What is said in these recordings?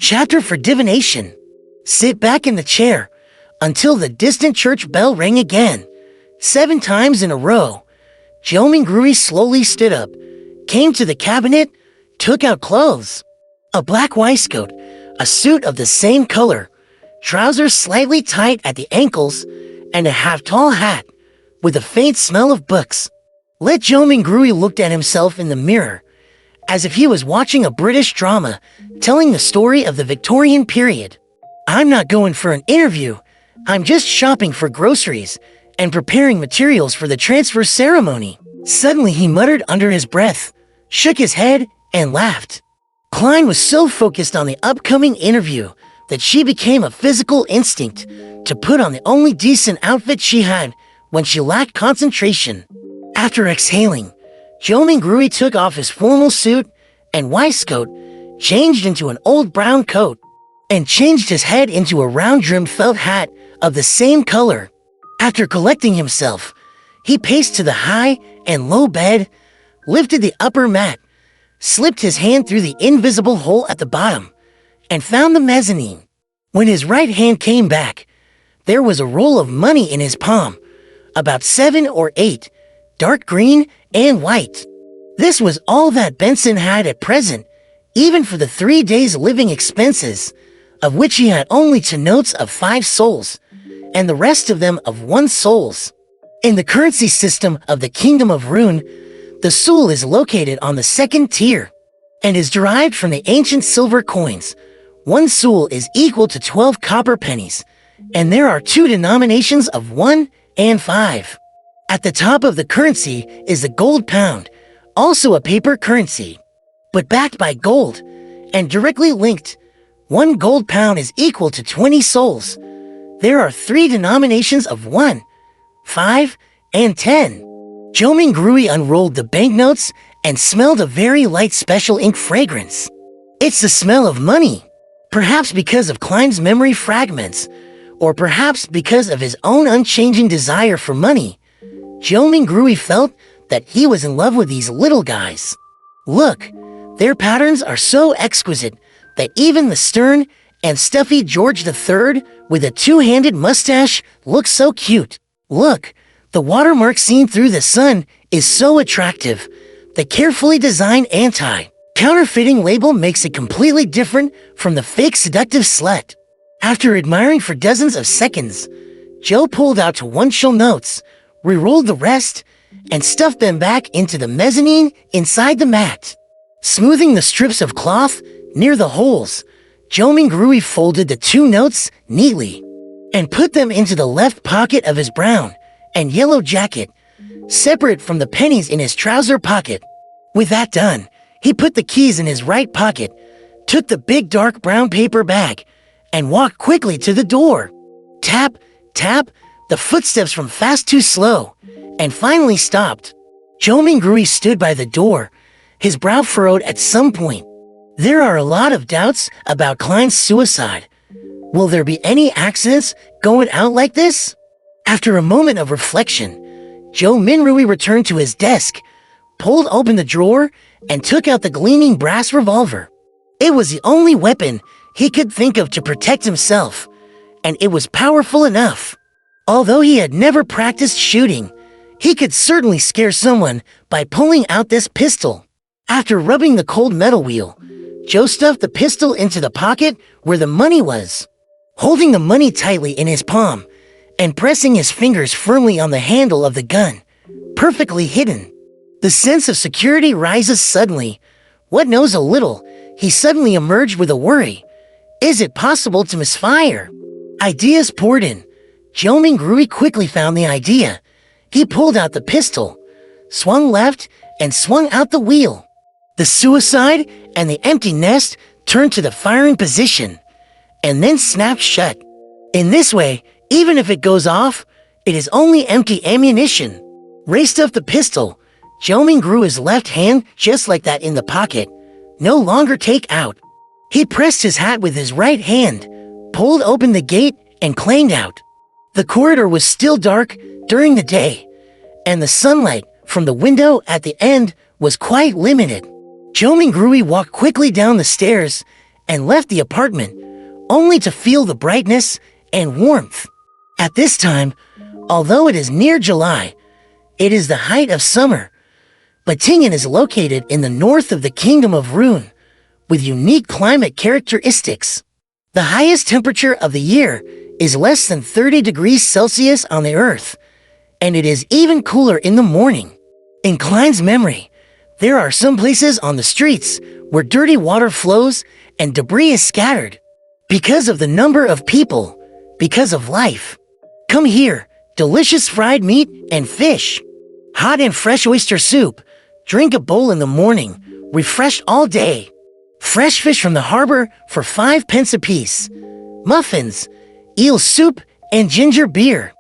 Chapter for Divination. Sit back in the chair until the distant church bell rang again. 7 times in a row. Joe Mingrui slowly stood up, came to the cabinet, took out clothes. A black waistcoat, a suit of the same color, trousers slightly tight at the ankles, and a half-tall hat with a faint smell of books. Joe Mingrui looked at himself in the mirror, as if he was watching a British drama telling the story of the Victorian period. I'm not going for an interview. I'm just shopping for groceries and preparing materials for the transfer ceremony. Suddenly he muttered under his breath, shook his head, and laughed. Klein was so focused on the upcoming interview that she became a physical instinct to put on the only decent outfit she had when she lacked concentration. After exhaling, Joe Mingrui took off his formal suit and waistcoat, changed into an old brown coat, and changed his head into a round-brimmed felt hat of the same color. After collecting himself, he paced to the high and low bed, lifted the upper mat, slipped his hand through the invisible hole at the bottom, and found the mezzanine. When his right hand came back, there was a roll of money in his palm, about 7 or 8, dark green and white. This was all that Benson had at present, even for the 3 days' living expenses, of which he had only 2 notes of 5 souls, and the rest of them of 1 souls. In the currency system of the Kingdom of Rune, the soul is located on the 2nd tier, and is derived from the ancient silver coins. 1 soul is equal to 12 copper pennies, and there are 2 denominations of 1 and 5. At the top of the currency is the gold pound, also a paper currency, but backed by gold, and directly linked. 1 gold pound is equal to 20 souls. There are 3 denominations of 1, 5, and 10. Joe Mingrui unrolled the banknotes and smelled a very light special ink fragrance. It's the smell of money. Perhaps because of Klein's memory fragments, or perhaps because of his own unchanging desire for money, Joe Mingrui felt that he was in love with these little guys. Look, their patterns are so exquisite that even the stern and stuffy George III with a 2-handed mustache looks so cute. Look, the watermark seen through the sun is so attractive. The carefully designed anti-counterfeiting label makes it completely different from the fake seductive slut. After admiring for dozens of seconds, Joe pulled out 2 shell notes, re-rolled the rest, and stuffed them back into the mezzanine inside the mat. Smoothing the strips of cloth near the holes, Joe Mingrui folded the 2 notes neatly and put them into the left pocket of his brown and yellow jacket, separate from the pennies in his trouser pocket. With that done, he put the keys in his right pocket, took the big dark brown paper bag, and walked quickly to the door. Tap, tap, the footsteps from fast to slow, and finally stopped. Joe Mingrui stood by the door, his brow furrowed at some point. There are a lot of doubts about Klein's suicide. Will there be any accidents going out like this? After a moment of reflection, Joe Mingrui returned to his desk, pulled open the drawer, and took out the gleaming brass revolver. It was the only weapon he could think of to protect himself, and it was powerful enough. Although he had never practiced shooting, he could certainly scare someone by pulling out this pistol. After rubbing the cold metal wheel, Joe stuffed the pistol into the pocket where the money was. Holding the money tightly in his palm and pressing his fingers firmly on the handle of the gun, perfectly hidden, the sense of security rises suddenly. What knows a little, he suddenly emerged with a worry. Is it possible to misfire? Ideas poured in. Joe Mingrui quickly found the idea. He pulled out the pistol, swung left, and swung out the wheel. The suicide and the empty nest turned to the firing position, and then snapped shut. In this way, even if it goes off, it is only empty ammunition. Raised up the pistol, Joe Mingrui's left hand just like that in the pocket, no longer take out. He pressed his hat with his right hand, pulled open the gate, and clanged out. The corridor was still dark during the day, and the sunlight from the window at the end was quite limited. Joe Mingrui walked quickly down the stairs and left the apartment, only to feel the brightness and warmth. At this time, although it is near July, it is the height of summer, but Tingen is located in the north of the Kingdom of Rune, with unique climate characteristics. The highest temperature of the year is less than 30 degrees Celsius on the Earth, and it is even cooler in the morning. In Klein's memory, there are some places on the streets where dirty water flows and debris is scattered. Because of the number of people, because of life. Come here, delicious fried meat and fish. Hot and fresh oyster soup. Drink a bowl in the morning, refreshed all day. Fresh fish from the harbor for 5 pence apiece. Muffins, eel soup, and ginger beer.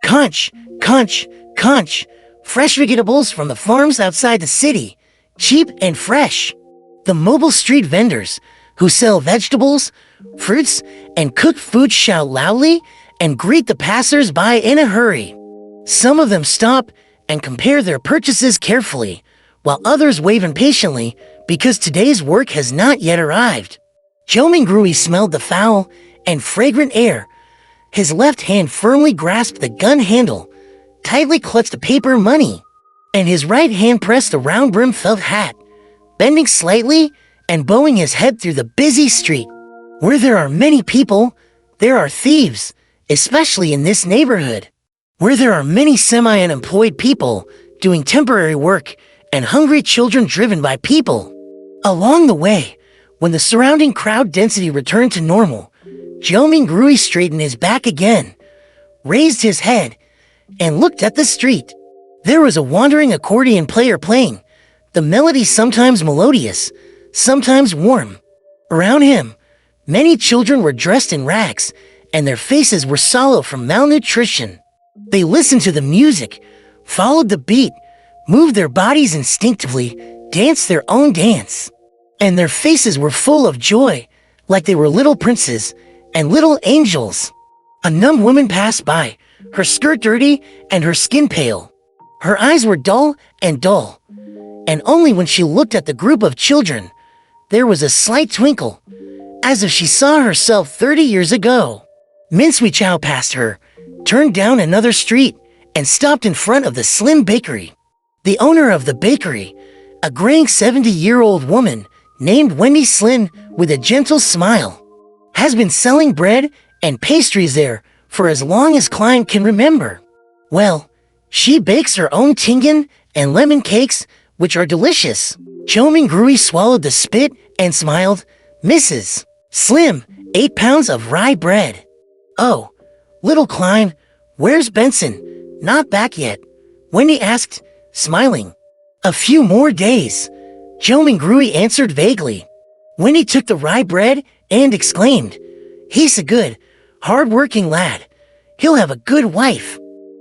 Conch, conch, conch. Fresh vegetables from the farms outside the city. Cheap and fresh. The mobile street vendors who sell vegetables, fruits, and cooked food shout loudly and greet the passers-by in a hurry. Some of them stop and compare their purchases carefully, while others wave impatiently because today's work has not yet arrived. Zhou Mingrui smelled the foul and fragrant air. His left hand firmly grasped the gun handle, tightly clutched the paper money, and his right hand pressed the round-brimmed felt hat, bending slightly and bowing his head through the busy street. Where there are many people, there are thieves, especially in this neighborhood. Where there are many semi-unemployed people doing temporary work and hungry children driven by people. Along the way, when the surrounding crowd density returned to normal, Zhou Mingrui straightened his back again, raised his head, and looked at the street. There was a wandering accordion player playing, the melody sometimes melodious, sometimes warm. Around him, many children were dressed in rags, and their faces were sallow from malnutrition. They listened to the music, followed the beat, moved their bodies instinctively, danced their own dance. And their faces were full of joy, like they were little princes and little angels. A numb woman passed by, her skirt dirty and her skin pale. Her eyes were dull, and only when she looked at the group of children, there was a slight twinkle, as if she saw herself 30 years ago. Minsui Chow passed her, turned down another street, and stopped in front of the Slim Bakery. The owner of the bakery, a graying 70-year-old woman named Wendy Slin with a gentle smile, has been selling bread and pastries there for as long as Klein can remember. Well, she bakes her own tingen and lemon cakes, which are delicious. Zhou Mingrui swallowed the spit and smiled. Mrs. Slim, 8 pounds of rye bread. Oh, little Klein, where's Benson? Not back yet, Wendy asked, smiling. A few more days, Zhou Mingrui answered vaguely. Wendy took the rye bread and exclaimed, he's a good, hard-working lad. He'll have a good wife.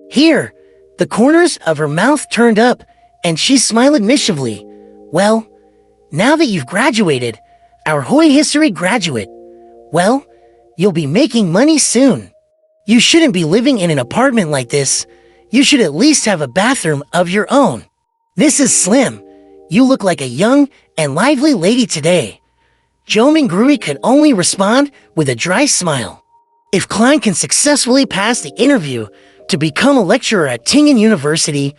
Here, the corners of her mouth turned up, and she smiled misshavely. Well, now that you've graduated, our Hoi history graduate, well, you'll be making money soon. You shouldn't be living in an apartment like this. You should at least have a bathroom of your own. Mrs. Slim, you look like a young and lively lady today. Zhou Mingrui could only respond with a dry smile. If Klein can successfully pass the interview to become a lecturer at Tingen University,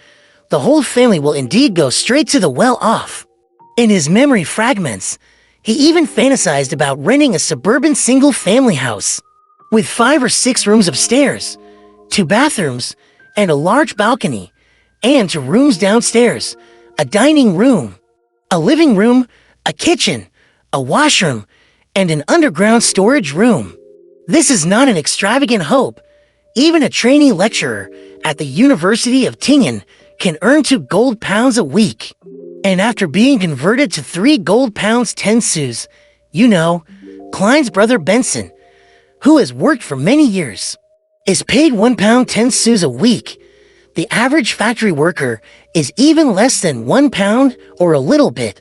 the whole family will indeed go straight to the well-off. In his memory fragments, he even fantasized about renting a suburban single-family house with 5 or 6 rooms upstairs, 2 bathrooms, and a large balcony, and 2 rooms downstairs, a dining room, a living room, a kitchen, a washroom, and an underground storage room. This is not an extravagant hope. Even a trainee lecturer at the University of Tingen can earn 2 gold pounds a week. And after being converted to 3 gold pounds 10 sous, you know, Klein's brother Benson, who has worked for many years, is paid 1 pound 10 sous a week. The average factory worker is even less than 1 pound or a little bit.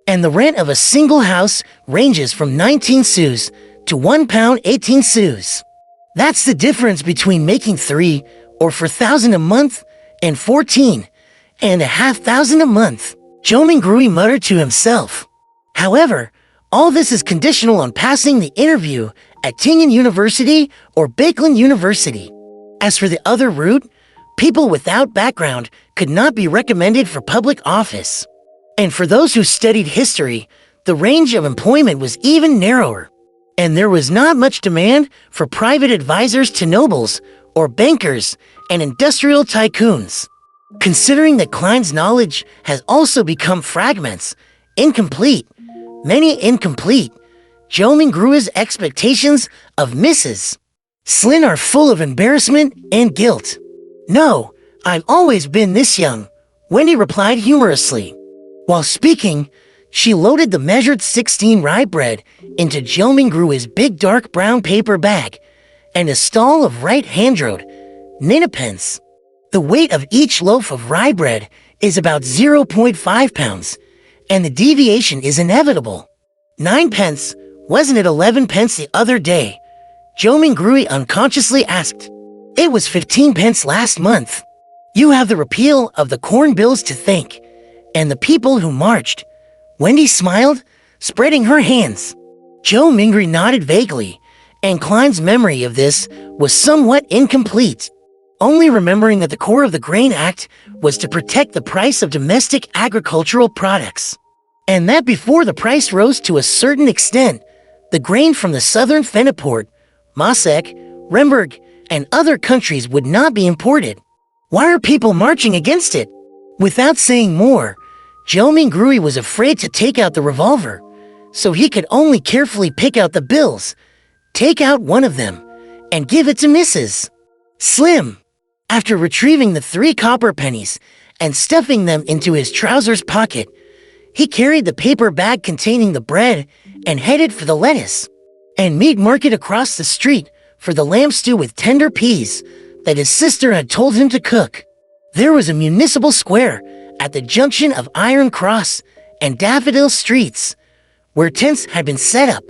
And the rent of a single house ranges from 19 sous to 1 pound 18 sous. That's the difference between making 3 or 4,000 a month and 14,500 a month. Zhou Mingrui muttered to himself. However, All this is conditional on passing the interview at Tingen University or Baeklan University. As for the other route, people without background could not be recommended for public office. And for those who studied history, the range of employment was even narrower. And there was not much demand for private advisors to nobles or bankers and industrial tycoons. Considering that Klein's knowledge has also become fragments, incomplete, Zhou Mingrui's expectations of Mrs. Slin are full of embarrassment and guilt. "No, I've always been this young," Wendy replied humorously. While speaking, she loaded the measured 16 rye bread into Zhou Mingrui's big dark brown paper bag and a stall of right hand-rolled ninapence. The weight of each loaf of rye bread is about 0.5 pounds, and the deviation is inevitable. 9 pence, wasn't it 11 pence the other day? Zhou Mingrui unconsciously asked. It was 15 pence last month. You have the repeal of the corn bills to thank, and the people who marched. Wendy smiled, spreading her hands. Zhou Mingrui nodded vaguely, and Klein's memory of this was somewhat incomplete, only remembering that the core of the Grain Act was to protect the price of domestic agricultural products, and that before the price rose to a certain extent, the grain from the southern Fenaport, Masek, Remberg, and other countries would not be imported. Why are people marching against it? Without saying more, Zhou Mingrui was afraid to take out the revolver, so he could only carefully pick out the bills, take out one of them, and give it to Mrs. Slim. After retrieving the 3 copper pennies and stuffing them into his trousers pocket, he carried the paper bag containing the bread and headed for the lettuce and meat market across the street for the lamb stew with tender peas that his sister had told him to cook. There was a municipal square at the junction of Iron Cross and Daffodil Streets, where tents had been set up,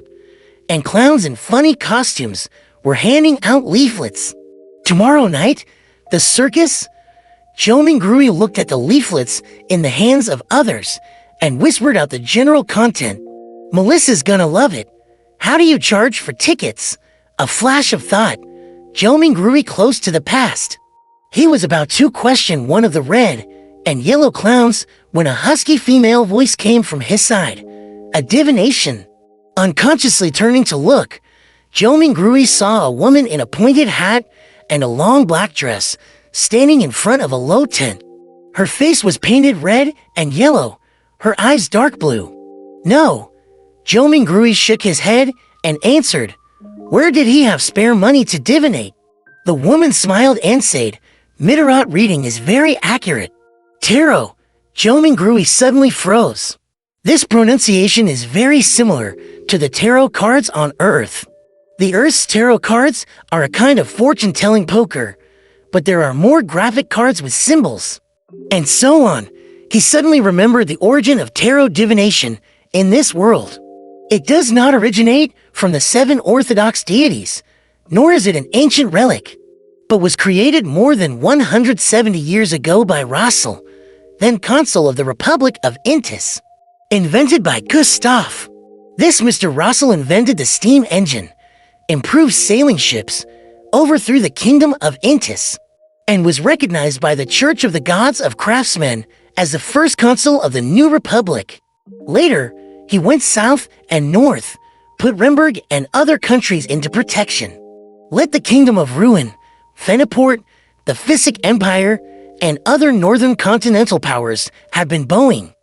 and clowns in funny costumes were handing out leaflets. Tomorrow night, the circus? Zhou Mingrui looked at the leaflets in the hands of others and whispered out the general content. Melissa's gonna love it. How do you charge for tickets? A flash of thought. Zhou Mingrui close to the past. He was about to question one of the red and yellow clowns when a husky female voice came from his side. A divination. Unconsciously turning to look, Zhou Mingrui saw a woman in a pointed hat and a long black dress standing in front of a low tent. Her face was painted red and yellow, her eyes dark blue. No. Zhou Mingrui shook his head and answered, where did he have spare money to divinate? The woman smiled and said, Midarot reading is very accurate. Tarot. Zhou Mingrui suddenly froze. This pronunciation is very similar to the tarot cards on Earth. The Earth's tarot cards are a kind of fortune-telling poker, but there are more graphic cards with symbols. And so on. He suddenly remembered the origin of tarot divination in this world. It does not originate from the 7 Orthodox deities, nor is it an ancient relic, but was created more than 170 years ago by Russell, then consul of the Republic of Intis. Invented by Gustav. This Mr. Russell invented the steam engine, improved sailing ships, overthrew the kingdom of Intis, and was recognized by the Church of the Gods of Craftsmen as the first consul of the new republic. Later, he went south and north, put Remberg and other countries into protection. Let the Kingdom of Ruin, Fenaport, the Physic Empire, and other northern continental powers have been bowing,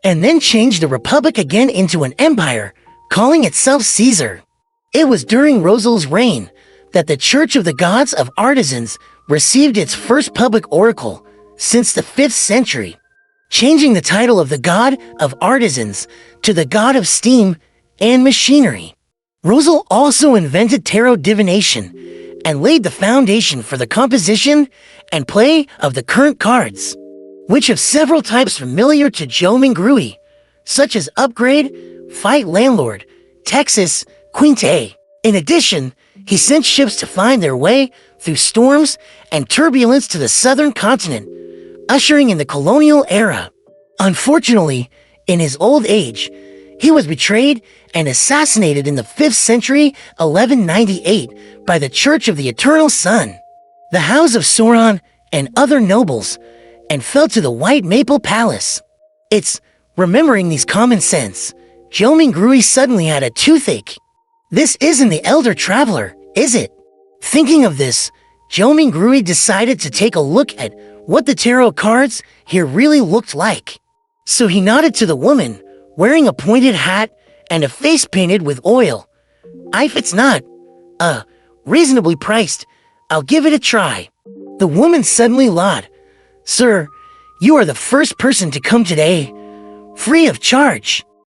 and then changed the republic again into an empire, calling itself Caesar. It was during Rosal's reign that the Church of the Gods of Artisans received its first public oracle since the 5th century, changing the title of the God of Artisans to the God of Steam and Machinery. Rosal also invented tarot divination and laid the foundation for the composition and play of the current cards, which have several types familiar to Zhou Mingrui, such as Upgrade, Fight Landlord, Texas, Quinte. In addition, he sent ships to find their way through storms and turbulence to the southern continent, ushering in the colonial era. Unfortunately, in his old age, he was betrayed and assassinated in the 5th century 1198 by the Church of the Eternal Sun, the House of Sauron, and other nobles, and fell to the White Maple Palace. It's remembering these common sense. Jominggrui suddenly had a toothache. This isn't the Elder Traveler, is it? Thinking of this, Jominggrui decided to take a look at what the tarot cards here really looked like. So he nodded to the woman, wearing a pointed hat and a face painted with oil. If it's not, reasonably priced, I'll give it a try. The woman suddenly lied. Sir, you are the first person to come today, free of charge.